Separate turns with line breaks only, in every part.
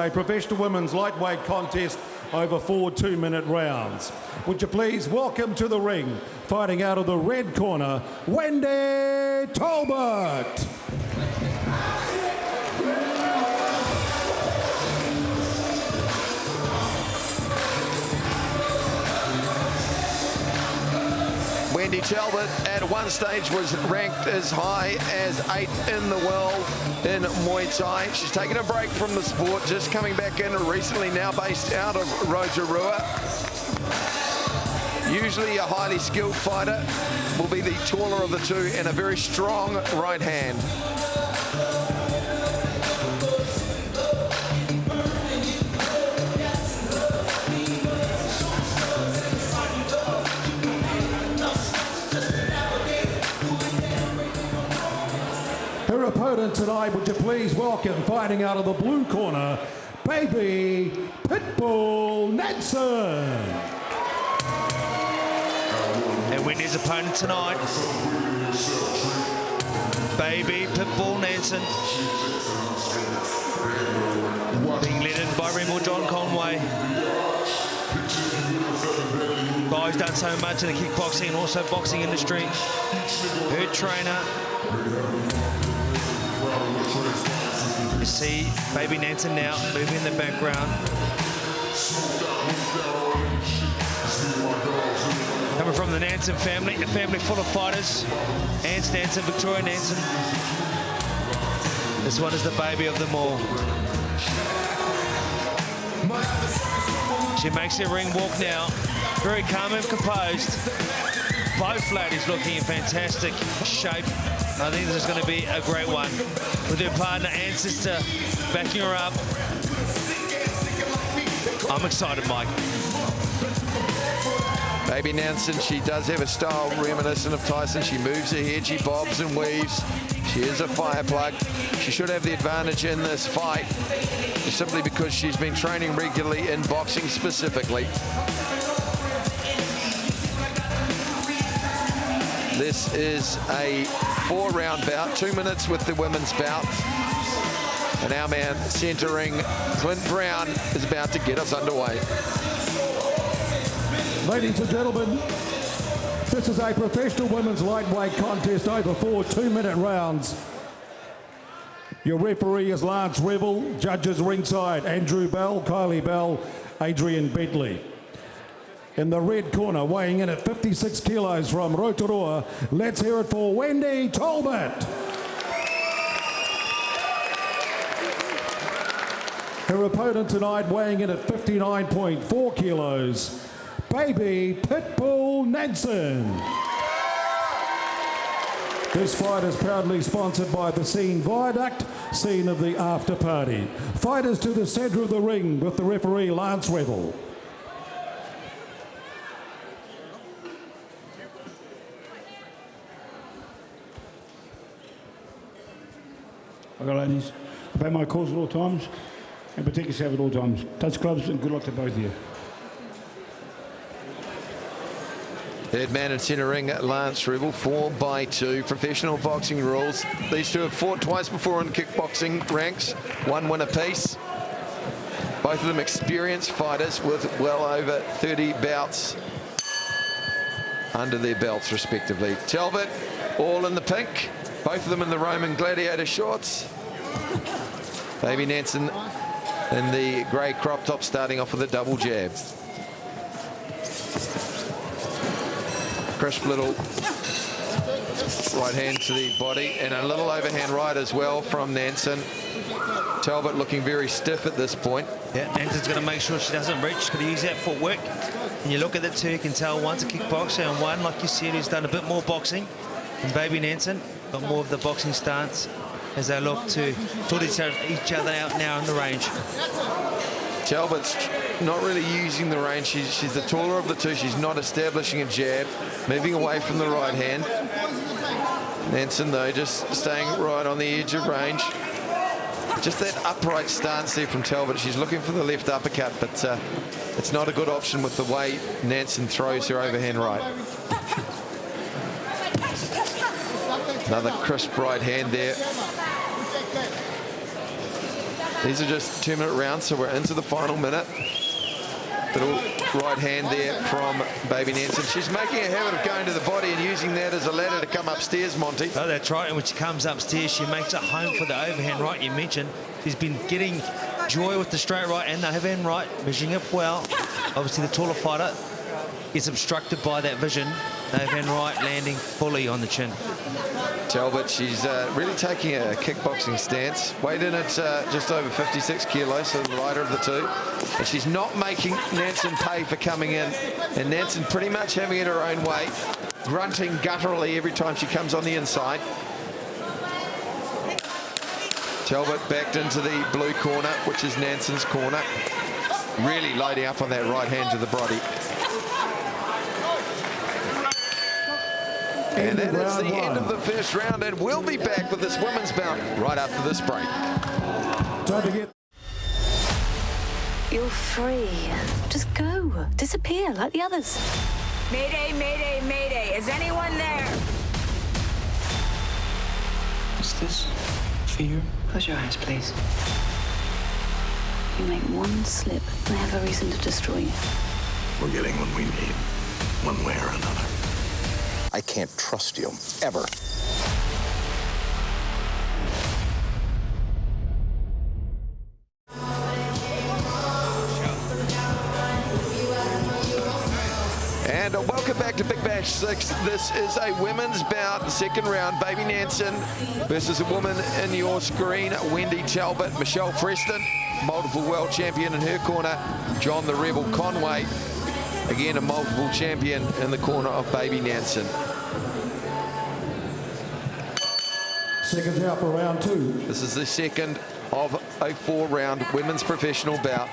A professional women's lightweight contest over 4 2-minute rounds. Would you please welcome to the ring, fighting out of the red corner, Wendy Talbot.
Wendy Talbot at one stage was ranked as high as 8th in the world in Muay Thai. She's taken a break from the sport, just coming back in recently, now based out of Rotorua. Usually a highly skilled fighter, will be the taller of the two and a very strong right hand.
Her opponent tonight, would you please welcome, fighting out of the blue corner, baby Pitbull Nansen.
And Wendy's opponent tonight, baby Pitbull Nansen, being led in by Rimble John Conway. Guy's done so much in the kickboxing and also boxing industry. Her trainer. You see baby Nansen now moving in the background. Coming from the Nansen family, a family full of fighters. Antz Nansen, Victoria Nansen. This one is the baby of them all. She makes her ring walk now. Very calm and composed. Both ladies looking in fantastic shape. I think this is going to be a great one. With her partner, Antz, sister, backing her up. I'm excited, Mike.
Baby Nansen, she does have a style reminiscent of Tyson. She moves her head, she bobs and weaves. She is a fire plug. She should have the advantage in this fight, simply because she's been training regularly in boxing specifically. This is a 4-round bout, 2 minutes with the women's bout. And our man centering, Clint Brown, is about to get us underway.
Ladies and gentlemen, this is a professional women's lightweight contest over 4 2-minute rounds. Your referee is Lance Revel, judges ringside, Andrew Bell, Kylie Bell, Adrian Bentley. In the red corner, weighing in at 56 kilos from Rotorua, let's hear it for Wendy Talbot. Her opponent tonight, weighing in at 59.4 kilos, baby Pitbull Nansen. This fight is proudly sponsored by the Scene Viaduct, scene of the after party. Fighters to the centre of the ring with the referee Lance Revel.
Okay, ladies, obey my calls at all times and protect yourself at all times. Touch gloves and good luck to both of you.
Third man in centre ring, Lance Revel, 4-by-2, professional boxing rules. These two have fought twice before in kickboxing ranks, 1 win apiece. Both of them experienced fighters with well over 30 bouts under their belts, respectively. Talbot, all in the pink. Both of them in the Roman gladiator shorts. Baby Nansen in the grey crop top, starting off with a double jab. Crisp little right hand to the body and a little overhand right as well from Nansen. Talbot looking very stiff at this point.
Yeah, Nansen's going to make sure she doesn't reach. She's going to use that footwork. And you look at the two, you can tell one's a kickboxer and one, like you said, who's done a bit more boxing. And baby Nansen got more of the boxing stance as they look to sort each other out now in the range.
Talbot's not really using the range. She's the taller of the two. She's not establishing a jab, moving away from the right hand. Nansen, though, just staying right on the edge of range. Just that upright stance there from Talbot. She's looking for the left uppercut, but it's not a good option with the way Nansen throws her overhand right. Another crisp right hand there. These are just 2-minute rounds, so we're into the final minute. Little right hand there from Baby Nansen. She's making a habit of going to the body and using that as a ladder to come upstairs, Monty.
Oh, that's right. And when she comes upstairs, she makes it home for the overhand right you mentioned. She's been getting joy with the straight right and the overhand right, measuring up well. Obviously, the taller fighter is obstructed by that vision. The overhand right landing fully on the chin.
Talbot, she's really taking a kickboxing stance. Weighed in at just over 56 kilos, so the lighter of the two. And she's not making Nansen pay for coming in. And Nansen pretty much having it her own way, grunting gutturally every time she comes on the inside. Talbot backed into the blue corner, which is Nansen's corner. Really loading up on that right hand to the body. And that is the end of the first round, and we'll be back with this women's bout right after this break.
Time to get...
You're free. Just go. Disappear like the others.
Mayday, mayday, mayday. Is anyone there?
What's this? Fear?
Close your eyes, please. You make one slip, and I have a reason to destroy you.
We're getting what we need, one way or another.
I can't trust you, ever.
And welcome back to Big Bash 6. This is a women's bout, second round. Baby Nansen versus a woman in your screen, Wendy Talbot. Michelle Preston, multiple world champion in her corner. John the Rebel Conway, again a multiple champion in the corner of Baby Nansen.
Seconds out for round two.
This is the second of a 4-round women's professional bout.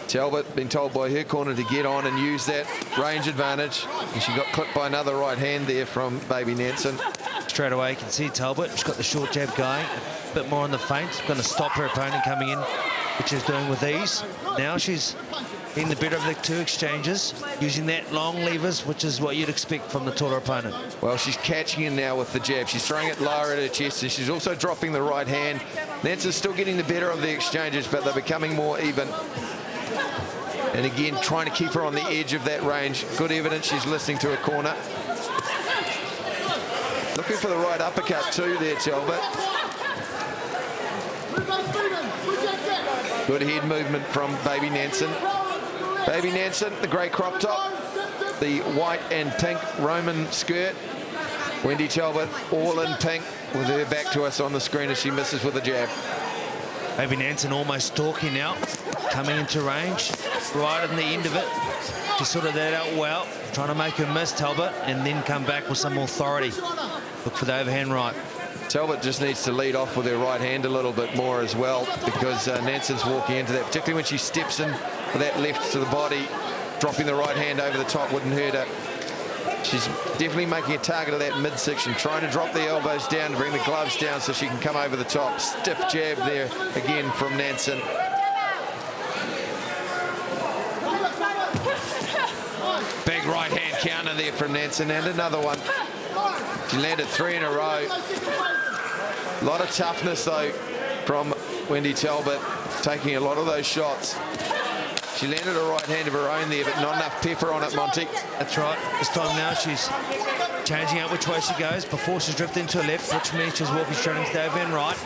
Talbot been told by her corner to get on and use that range advantage, and she got clipped by another right hand there from Baby Nansen.
Straight away, you can see Talbot. She's got the short jab going, a bit more on the feint. Going to stop her opponent coming in, which she's doing with ease. Now she's in the better of the two exchanges, using that long levers, which is what you'd expect from the taller opponent.
Well, she's catching in now with the jab. She's throwing it lower at her chest, and she's also dropping the right hand. Nansen's still getting the better of the exchanges, but they're becoming more even. And again, trying to keep her on the edge of that range. Good evidence she's listening to her corner. Looking for the right uppercut too there, Talbot. Good head movement from Baby Nansen. Baby Nansen, the grey crop top, the white and pink Roman skirt. Wendy Talbot all in pink with her back to us on the screen as she misses with a jab.
Baby Nansen almost stalking now, coming into range, right on the end of it. She sorted that out well, trying to make her miss, Talbot, and then come back with some authority. Look for the overhand right.
Talbot just needs to lead off with her right hand a little bit more as well, because Nansen's walking into that, particularly when she steps in with that left to the body. Dropping the right hand over the top wouldn't hurt her. She's definitely making a target of that midsection, trying to drop the elbows down to bring the gloves down so she can come over the top. Stiff jab there again from Nansen. Big right hand counter there from Nansen, and another one. She landed 3 in a row. A lot of toughness though from Wendy Talbot, taking a lot of those shots. She landed a right hand of her own there, but not enough pepper on it, Monty.
That's right. This time now she's changing out which way she goes. Before she's drifted into her left, which means she's walking straight into the overhand right.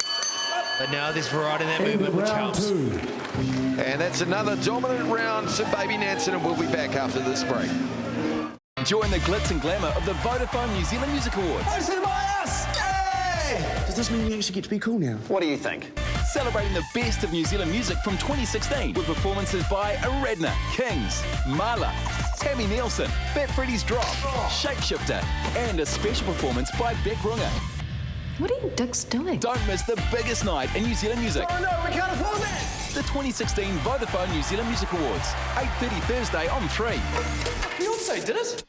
But now there's variety in that movement, which helps.
And that's another dominant round to Baby Nansen, and we'll be back after this break.
Join the glitz and glamour of the Vodafone New Zealand Music Awards.
Hosted by us! Hey! Does this mean we actually get to be cool now?
What do you think?
Celebrating the best of New Zealand music from 2016 with performances by Aredna, Kings, Marla, Tammy Nielsen, Bet Freddy's Drop, Shapeshifter, and a special performance by Beck Runga.
What are you dicks doing?
Don't miss the biggest night in New Zealand music.
Oh no, we can't afford that!
The 2016 Vodafone New Zealand Music Awards, 8:30 Thursday on 3.
Beyonce did it!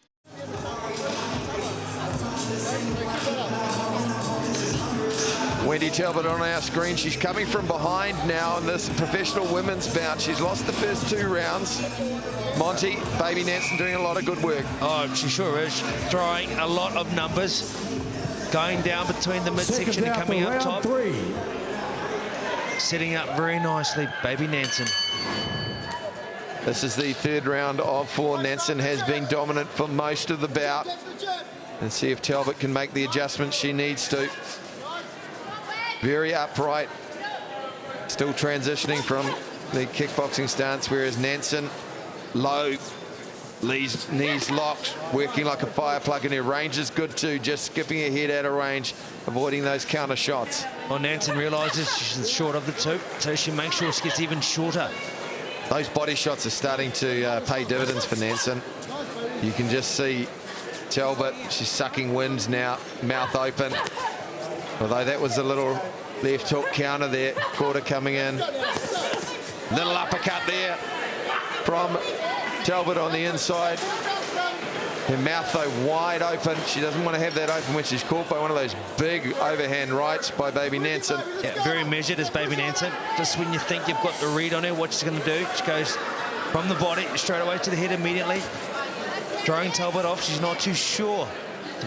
Wendy Talbot on our screen. She's coming from behind now in this professional women's bout. She's lost the first 2 rounds. Monty, Baby Nansen doing a lot of good work.
Oh, she sure is. Throwing a lot of numbers. Going down between the midsection and coming up top.
3.
setting up very nicely, baby Nansen.
This is the third round of 4. Nansen has been dominant for most of the bout. And see if Talbot can make the adjustments she needs to. Very upright. Still transitioning from the kickboxing stance, whereas Nansen, low, knees locked, working like a fire plug, and her range is good too, just skipping her head out of range, avoiding those counter shots.
Well, Nansen realises she's short of the two, so she makes sure she gets even shorter.
Those body shots are starting to pay dividends for Nansen. You can just see Talbot, she's sucking wind now, mouth open. Although that was a little left hook counter there, quarter coming in. Little uppercut there from Talbot on the inside. Her mouth though wide open. She doesn't want to have that open when she's caught by one of those big overhand rights by baby Nansen.
Yeah, very measured as baby Nansen. Just when you think you've got the read on her, what she's going to do, she goes from the body straight away to the head immediately. Throwing Talbot off, she's not too sure.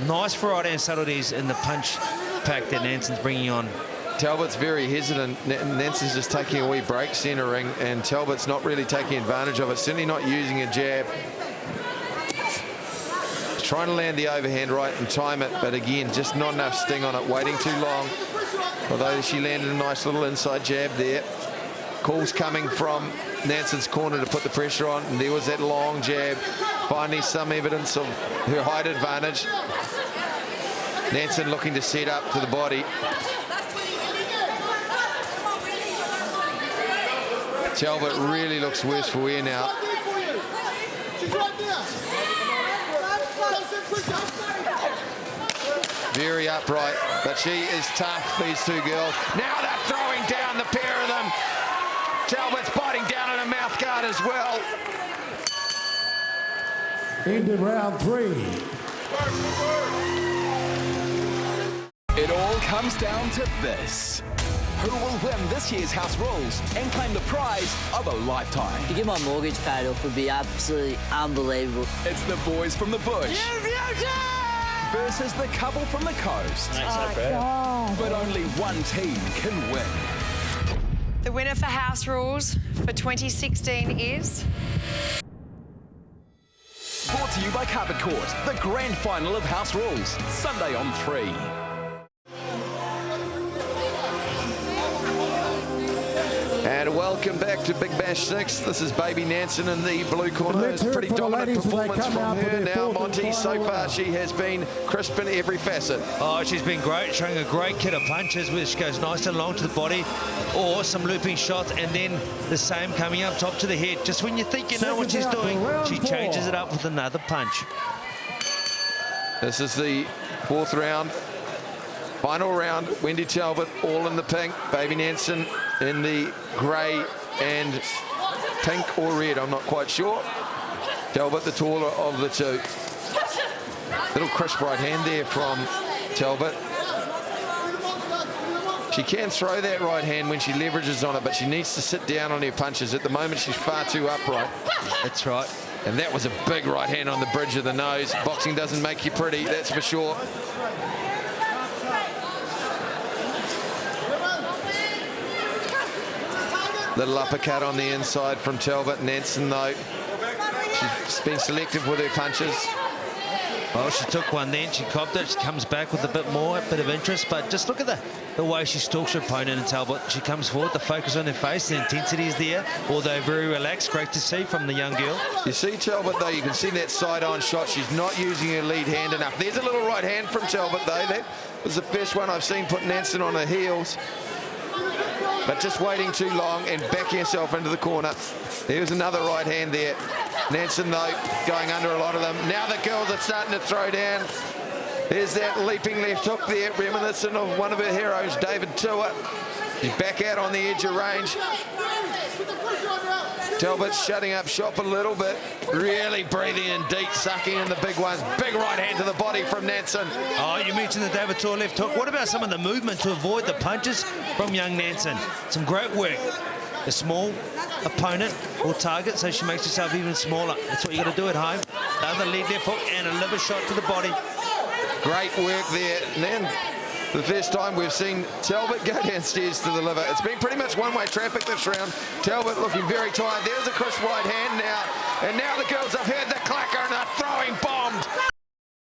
Nice variety and subtleties in the punch pack that Nansen's bringing on.
Talbot's very hesitant. Nansen's just taking a wee break centering, and Talbot's not really taking advantage of it, certainly not using a jab. Trying to land the overhand right and time it, but again, just not enough sting on it, waiting too long. Although she landed a nice little inside jab there. Calls coming from Nansen's corner to put the pressure on, and there was that long jab. Finally, some evidence of her height advantage. Nansen looking to set up to the body. Talbot really looks worse for wear now. Very upright, but she is tough, these two girls. Now they're throwing down, the pair of them. Talbot's biting down on a mouth guard as well.
End of round 3.
It all comes down to this. Who will win this year's House Rules and claim the prize of a lifetime?
To get my mortgage paid off would be absolutely unbelievable.
It's the boys from the bush versus the couple from the coast. But only one team can win.
The winner for House Rules for 2016 is...
Brought to you by Carpet Court, the grand final of House Rules, Sunday on 3.
And welcome back to Big Bash 6. This is baby Nansen in the blue corner. It's a pretty dominant performance from her now, Monty. So far, she has been crisp in every facet.
Oh, she's been great, showing a great kit of punches, which goes nice and long to the body, or some looping shots, and then the same coming up top to the head. Just when you think you know what she's doing, she changes it up with another punch.
This is the 4th round. Final round, Wendy Talbot all in the pink, baby Nansen in the grey and pink or red, I'm not quite sure. Talbot the taller of the two. Little crisp right hand there from Talbot. She can throw that right hand when she leverages on it, but she needs to sit down on her punches. At the moment, she's far too upright.
That's right.
And that was a big right hand on the bridge of the nose. Boxing doesn't make you pretty, that's for sure. Little uppercut on the inside from Talbot. Nansen, though, she's been selective with her punches.
Well, she took one then, she copped it, she comes back with a bit more, a bit of interest, but just look at the way she stalks her opponent in Talbot. She comes forward, the focus on her face, the intensity is there, although very relaxed. Great to see from the young girl.
You see Talbot, though, you can see that side-on shot. She's not using her lead hand enough. There's a little right hand from Talbot, though. That was the first one I've seen put Nansen on her heels. But just waiting too long and backing herself into the corner. There's another right hand there. Nansen, though, going under a lot of them. Now the girls are starting to throw down. There's that leaping left hook there, reminiscent of one of her heroes, David Tua. She's back out on the edge of range. Talbot's shutting up shop a little bit. Really breathing in deep, sucking in the big ones. Big right hand to the body from Nansen.
Oh, you mentioned the David Tua left hook. What about some of the movement to avoid the punches from young Nansen? Some great work. A small opponent will target, so she makes herself even smaller. That's what you got to do at home. Another lead left hook and a liver shot to the body.
Great work there. And then the first time we've seen Talbot go downstairs to the liver. It's been pretty much one-way traffic this round. Talbot looking very tired. There's a crisp right hand now. And now the girls have heard